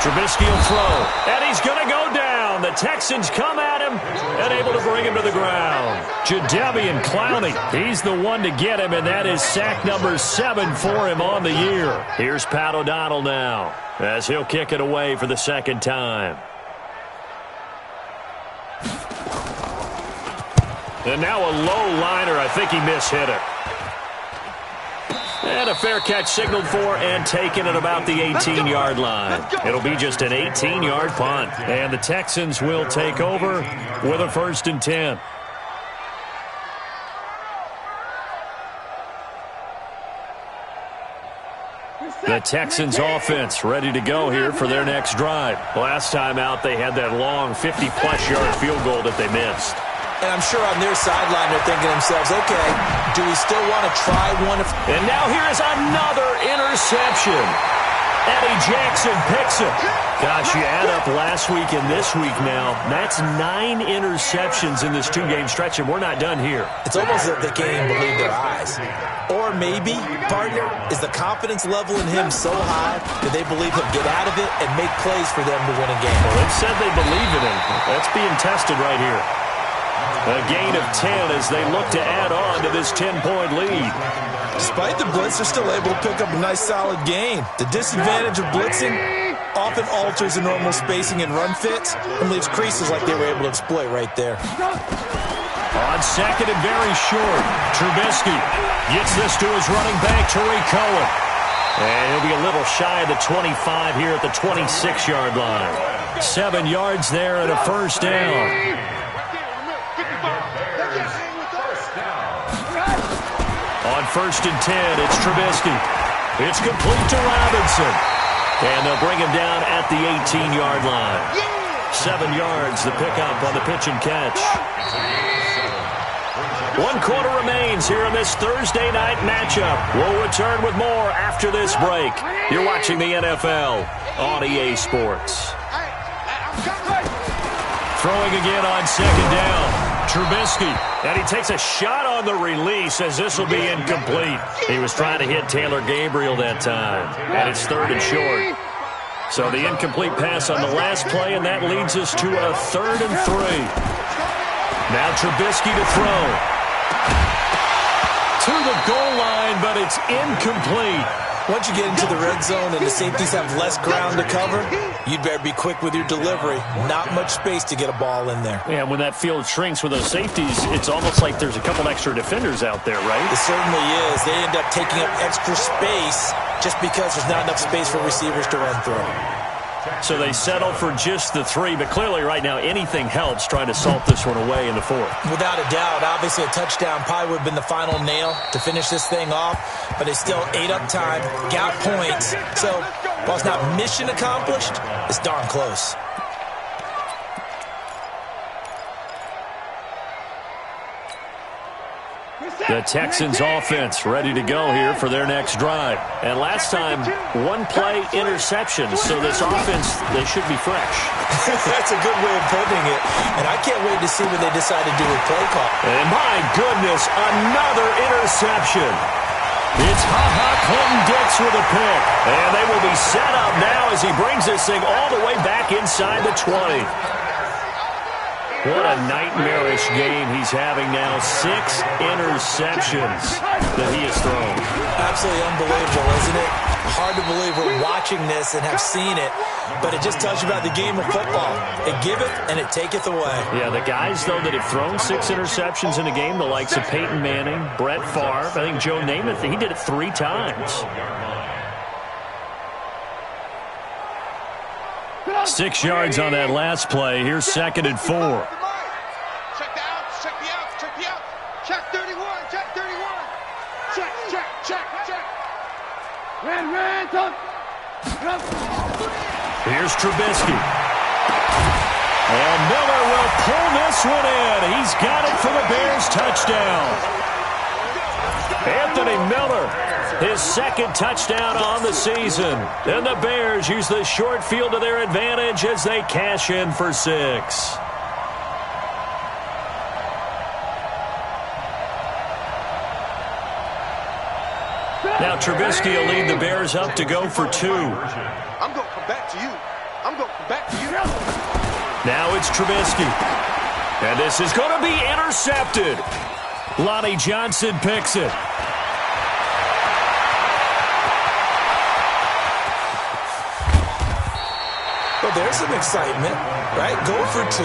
Trubisky will throw, and he's going to go down. The Texans come at him and able to bring him to the ground. Jadeveon Clowney, he's the one to get him, and that is sack number 7 for him on the year. Here's Pat O'Donnell now as he'll kick it away for the 2nd time. And now a low liner. I think he mishit it. And a fair catch signaled for and taken at about the 18-yard line. It'll be just an 18-yard punt. And the Texans will take over with a 1st and 10. The Texans offense ready to go here for their next drive. Last time out, they had that long 50-plus yard field goal that they missed. And I'm sure on their sideline they're thinking to themselves, okay, do we still want to try one? And now here is another interception. Eddie Jackson picks it. Gosh, you add up last week and this week now, that's 9 interceptions in this 2-game stretch, and we're not done here. It's almost as if they can't even believe their eyes. Or maybe, partner, is the confidence level in him so high that they believe he'll get out of it and make plays for them to win a game. Well, they've said they believe in him. That's being tested right here. A gain of 10 as they look to add on to this 10-point lead. Despite the blitz, they're still able to pick up a nice solid gain. The disadvantage of blitzing often alters the normal spacing and run fits and leaves creases like they were able to exploit right there. On second and very short, Trubisky gets this to his running back, Tariq Cohen. And he'll be a little shy of the 25 here at the 26-yard line. 7 yards there and a first down. On 1st and 10, it's Trubisky. It's complete to Robinson. And they'll bring him down at the 18-yard line. 7 yards, the pickup on the pitch and catch. 1 quarter remains here in this Thursday night matchup. We'll return with more after this break. You're watching the NFL on EA Sports. Throwing again on 2nd down. Trubisky, and he takes a shot on the release as this will be incomplete. He was trying to hit Taylor Gabriel that time, and it's 3rd and short. So the incomplete pass on the last play, and that leads us to a 3rd and 3. Now Trubisky to throw. To the goal line, but it's incomplete. Once you get into the red zone and the safeties have less ground to cover, you'd better be quick with your delivery. Not much space to get a ball in there. Yeah, when that field shrinks with those safeties, it's almost like there's a couple extra defenders out there, right? It certainly is. They end up taking up extra space just because there's not enough space for receivers to run through. So they settle for just the 3, but clearly right now anything helps trying to salt this one away in the 4th. Without a doubt, obviously a touchdown probably would have been the final nail to finish this thing off, but they still ate up time, got points. So while it's not mission accomplished, it's darn close. The Texans offense ready to go here for their next drive. And last time, 1-play interception. So this offense, they should be fresh. That's a good way of putting it. And I can't wait to see what they decide to do with play call. And my goodness, another interception. It's Ha-Ha Clinton-Dix with a pick. And they will be set up now as he brings this thing all the way back inside the 20. What a nightmarish game he's having now. 6 interceptions that he has thrown. Absolutely unbelievable, isn't it? Hard to believe we're watching this and have seen it, but it just tells you about the game of football. It giveth and it taketh away. Yeah, the guys, though, that have thrown 6 interceptions in a game, the likes of Peyton Manning, Brett Favre, I think Joe Namath, he did it 3 times. 6 yards on that last play. Here's 2nd and 4. Check the outs, check the outs, check the outs. Check 31, check 31. Check. Ran, talk. Here's Trubisky. And Miller will pull this one in. He's got it for the Bears touchdown. Anthony Miller, his 2nd touchdown on the season. And the Bears use the short field to their advantage as they cash in for 6. Now Trubisky will lead the Bears up to go for 2. I'm going to come back to you. Now it's Trubisky. And this is going to be intercepted. Lonnie Johnson picks it. Well, there's some excitement, right? Go for 2,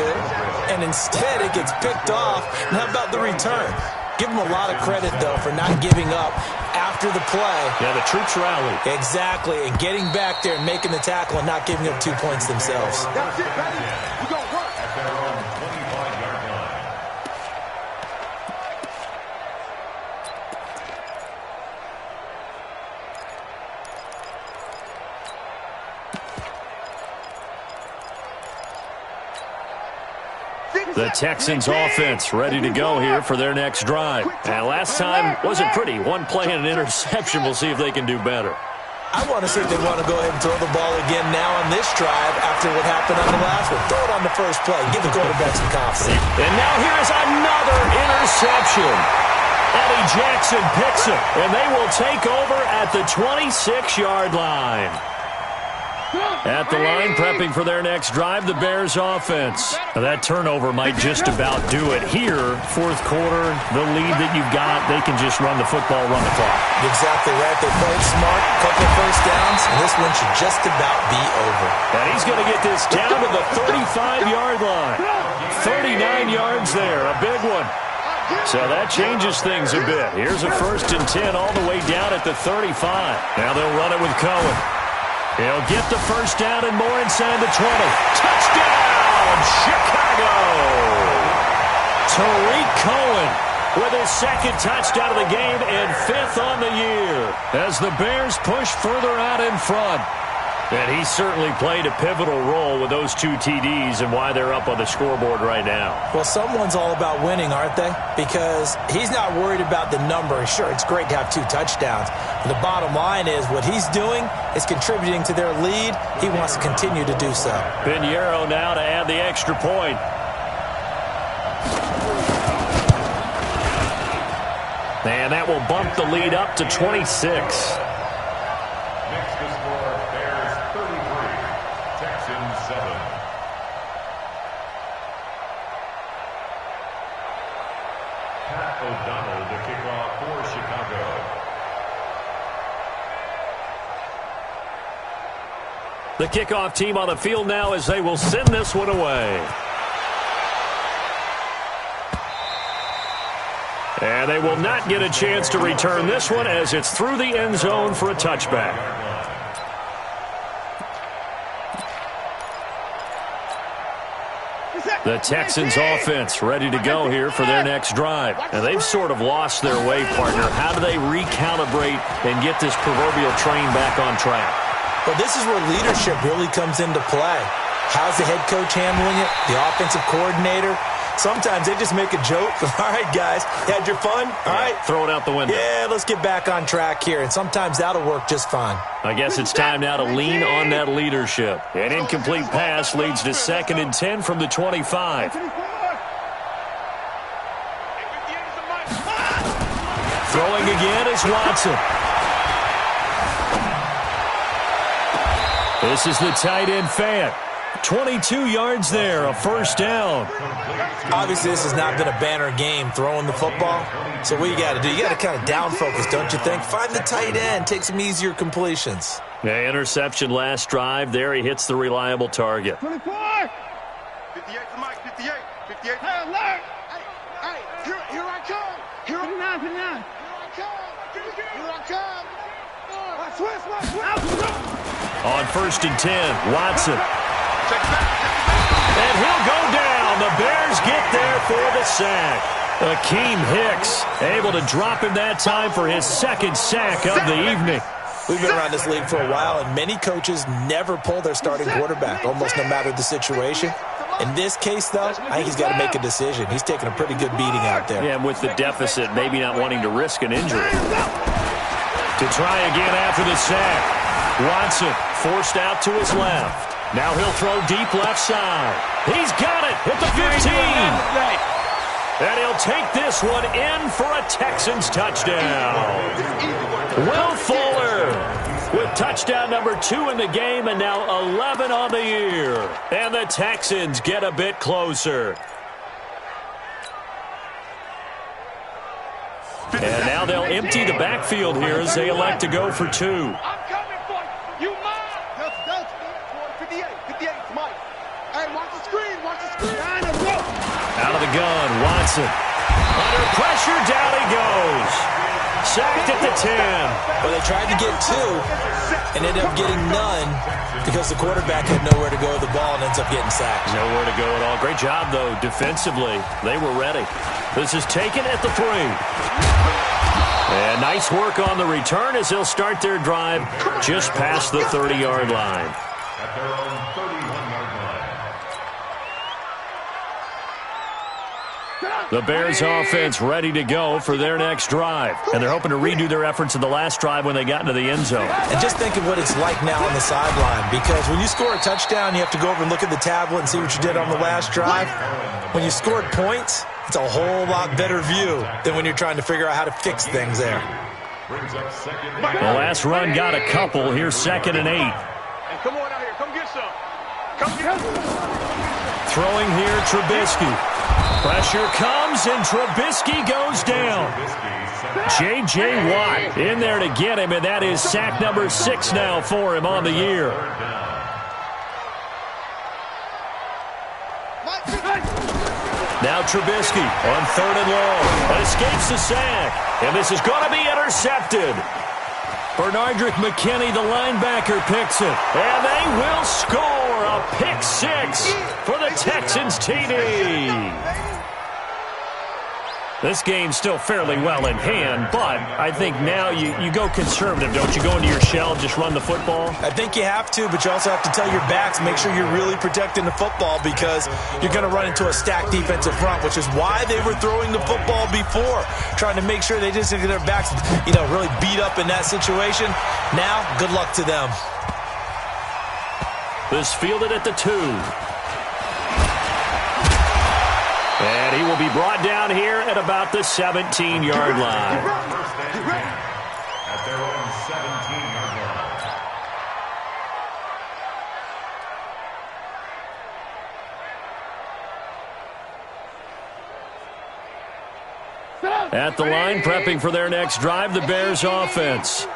and instead it gets picked off. And how about the return? Give them a lot of credit, though, for not giving up after the play. Yeah, the troops rallied. Exactly, and getting back there and making the tackle and not giving up 2 points themselves. That's it, baby. You going to work. At their own 25-yard line. The Texans offense ready to go here for their next drive. And last time wasn't pretty. 1 play and an interception. We'll see if they can do better. I want to see if they want to go ahead and throw the ball again now on this drive after what happened on the last one. Throw it on the first play. Give the quarterback some confidence. And now here is another interception. Eddie Jackson picks it, and they will take over at the 26-yard line. At the line, prepping for their next drive, the Bears offense. Now that turnover might just about do it here. 4th quarter, the lead that you've got, they can just run the football, run the clock. Exactly right. They played smart, couple of first downs, and this one should just about be over. And he's going to get this down to the 35-yard line. 39 yards there, a big one. So that changes things a bit. Here's a 1st and 10 all the way down at the 35. Now they'll run it with Cohen. He'll get the first down and more inside the 20. Touchdown, Chicago! Tariq Cohen with his 2nd touchdown of the game and 5th on the year as the Bears push further out in front. And he certainly played a pivotal role with those 2 TDs and why they're up on the scoreboard right now. Well, someone's all about winning, aren't they? Because he's not worried about the number. Sure, it's great to have 2 touchdowns. But the bottom line is what he's doing is contributing to their lead. He wants to continue to do so. Pinheiro now to add the extra point. And that will bump the lead up to 26. O'Donnell to kick off for Chicago. The kickoff team on the field now as they will send this one away. And they will not get a chance to return this one as it's through the end zone for a touchback. The Texans offense ready to go here for their next drive. And they've sort of lost their way, partner. How do they recalibrate and get this proverbial train back on track? Well, this is where leadership really comes into play. How's the head coach handling it? The offensive coordinator? Sometimes they just make a joke. All right, guys, had your fun? All right. Throw it out the window. Yeah, let's get back on track here. And sometimes that'll work just fine. I guess it's time now to lean on that leadership. An incomplete pass leads to 2nd and 10 from the 25. Throwing again is Watson. This is the tight end Fant. 22 yards there, a first down. Obviously, this has not been a banner game throwing the football. So what you got to do, you got to kind of down focus, don't you think? Find the tight end, take some easier completions. Yeah, interception last drive. There he hits the reliable target. 24! 58 to Mike, 58. 58. Hey, alert! Hey, here I come. Here I come. Here I come. On 1st and 10, Watson. And he'll go down. The Bears get there for the sack. Akeem Hicks able to drop him that time for his 2nd sack of the evening. We've been around this league for a while, and many coaches never pull their starting quarterback, almost no matter the situation. In this case, though, I think he's got to make a decision. He's taking a pretty good beating out there. Yeah, and with the deficit, maybe not wanting to risk an injury. To try again after the sack. Watson forced out to his left. Now he'll throw deep left side. He's got it at the 15. And he'll take this one in for a Texans touchdown. Will Fuller with touchdown number 2 in the game and now 11 on the year. And the Texans get a bit closer. And now they'll empty the backfield here as they elect to go for 2. I'm coming for you. You mine. 58. 58 to Mike. Hey, watch the screen. Watch the screen. Out of the gun, Watson. Under pressure, down he goes. Sacked at the 10. Well, they tried to get 2 and ended up getting none because the quarterback had nowhere to go with the ball and ends up getting sacked. Nowhere to go at all. Great job, though, defensively. They were ready. This is taken at the 3. And nice work on the return as they'll start their drive just past the 30-yard line. At their own 31-yard line. The Bears offense ready to go for their next drive. And they're hoping to redo their efforts in the last drive when they got into the end zone. And just think of what it's like now on the sideline, because when you score a touchdown, you have to go over and look at the tablet and see what you did on the last drive. When you scored points, it's a whole lot better view than when you're trying to figure out how to fix things there. The last run got a couple. Here's 2nd and 8. Hey, come on out here. Come get some. Come get some. Throwing here, Trubisky. Pressure comes, and Trubisky goes down. J.J. Watt in there to get him, and that is sack number 6 now for him on the year. Now Trubisky on 3rd and long. Escapes the sack, and this is going to be intercepted. Bernardrick McKinney, the linebacker, picks it. And they will score a pick 6 for the Texans TD. This game's still fairly well in hand, but I think now you go conservative, don't you? Go into your shell, just run the football? I think you have to, but you also have to tell your backs, make sure you're really protecting the football because you're going to run into a stacked defensive front, which is why they were throwing the football before, trying to make sure they just get their backs, really beat up in that situation. Now, good luck to them. This fielded at the 2. And he will be brought down here at about the 17-yard line. First and 10 at their own 17-yard line. At the line, prepping for their next drive, the Bears offense.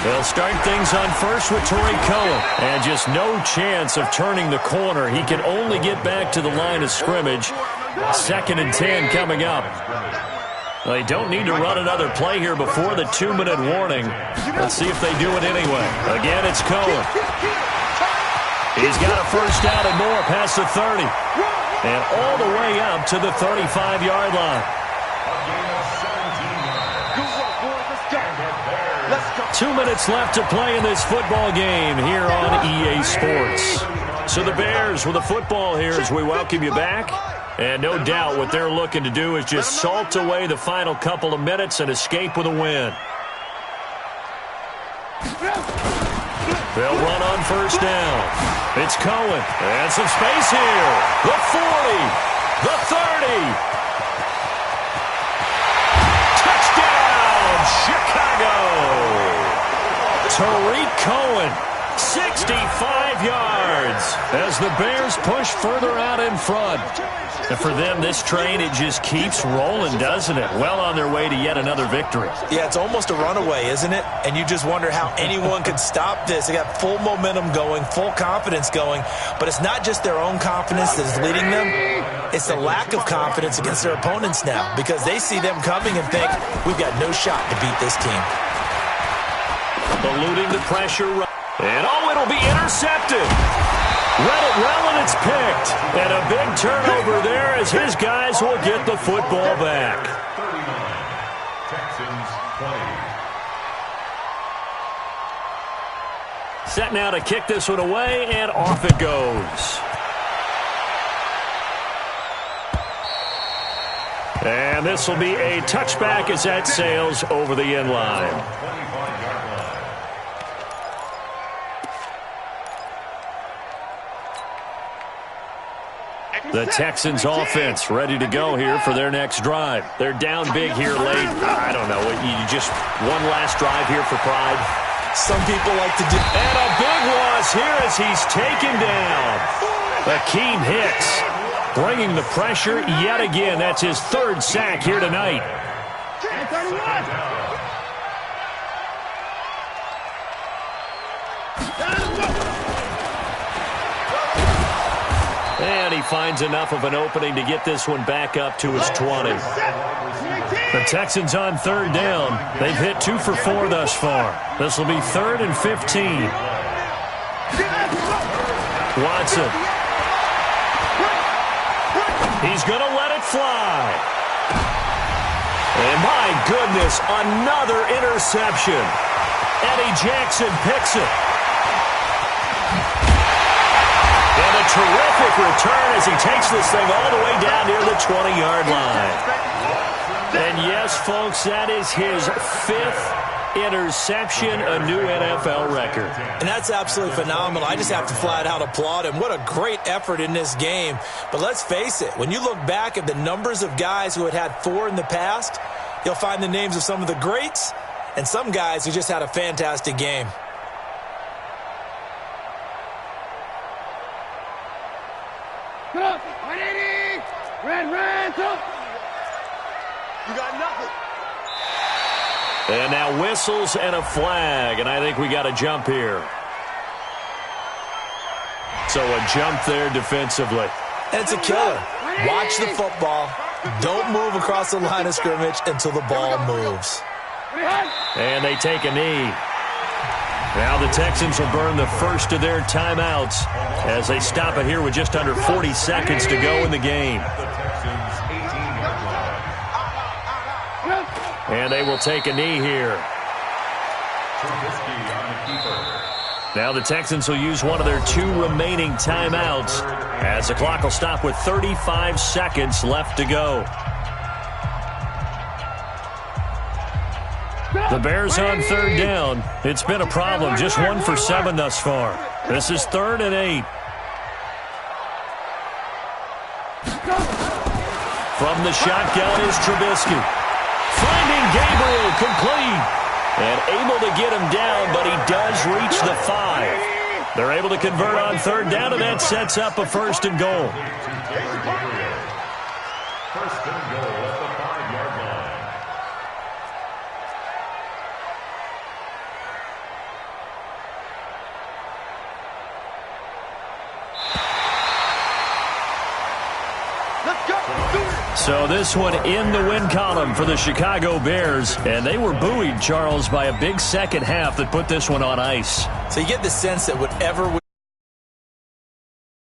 They'll start things on first with Torrey Cohen. And just no chance of turning the corner. He can only get back to the line of scrimmage. 2nd and 10 coming up. They don't need to run another play here before the 2-minute warning. Let's see if they do it anyway. Again, it's Cohen. He's got a first down and more past the 30. And all the way up to the 35-yard line. 2 minutes left to play in this football game here on EA Sports. So the Bears with the football here as we welcome you back. And no doubt what they're looking to do is just salt away the final couple of minutes and escape with a win. They'll run on first down. It's Cohen. And some space here. The 40. The 30. Touchdown, Chicago. Tariq Cohen, 65 yards as the Bears push further out in front. And for them, this train, it just keeps rolling, doesn't it? Well on their way to yet another victory. Yeah, it's almost a runaway, isn't it? And you just wonder how anyone could stop this. They got full momentum going, full confidence going. But it's not just their own confidence that is leading them. It's the lack of confidence against their opponents now because they see them coming and think, we've got no shot to beat this team. Eluding the pressure. And, it'll be intercepted. Read it well, and it's picked. And a big turnover there as his guys will get the football back. 39, Texans 20. Set now to kick this one away, and off it goes. And this will be a touchback as that sails over the end line. 25-yard line. The Texans offense ready to go here for their next drive. They're down big here late. I don't know. You just one last drive here for pride. Some people like to do. And a big loss here as he's taken down. Akeem Hicks bringing the pressure yet again. That's his 3rd sack here tonight. And he finds enough of an opening to get this one back up to his 20. The Texans on 3rd down. They've hit 2 for 4 thus far. This will be 3rd and 15. Watson. He's going to let it fly. And my goodness, another interception. Eddie Jackson picks it. And a terrific return as he takes this thing all the way down near the 20-yard line. And yes, folks, that is his 5th interception, a new NFL record. And that's absolutely phenomenal. I just have to flat out applaud him. What a great effort in this game. But let's face it, when you look back at the numbers of guys who had 4 in the past, you'll find the names of some of the greats and some guys who just had a fantastic game. Red, you got nothing. And now whistles and a flag, and I think we got a jump here. So a jump there defensively. And it's a killer. Watch the football. Don't move across the line of scrimmage until the ball moves. And they take a knee. Now the Texans will burn the first of their timeouts as they stop it here with just under 40 seconds to go in the game. And they will take a knee here. Now the Texans will use one of their 2 remaining timeouts as the clock will stop with 35 seconds left to go. The Bears on 3rd down. It's been a problem. Just 1 for 7 thus far. This is 3rd and 8. From the shotgun is Trubisky. Finding Gabriel complete. And able to get him down, but he does reach the 5. They're able to convert on 3rd down, and that sets up a 1st and goal. 1st and goal at the 5-yard line. So this one in the win column for the Chicago Bears. And they were buoyed, Charles, by a big second half that put this one on ice. So you get the sense that whatever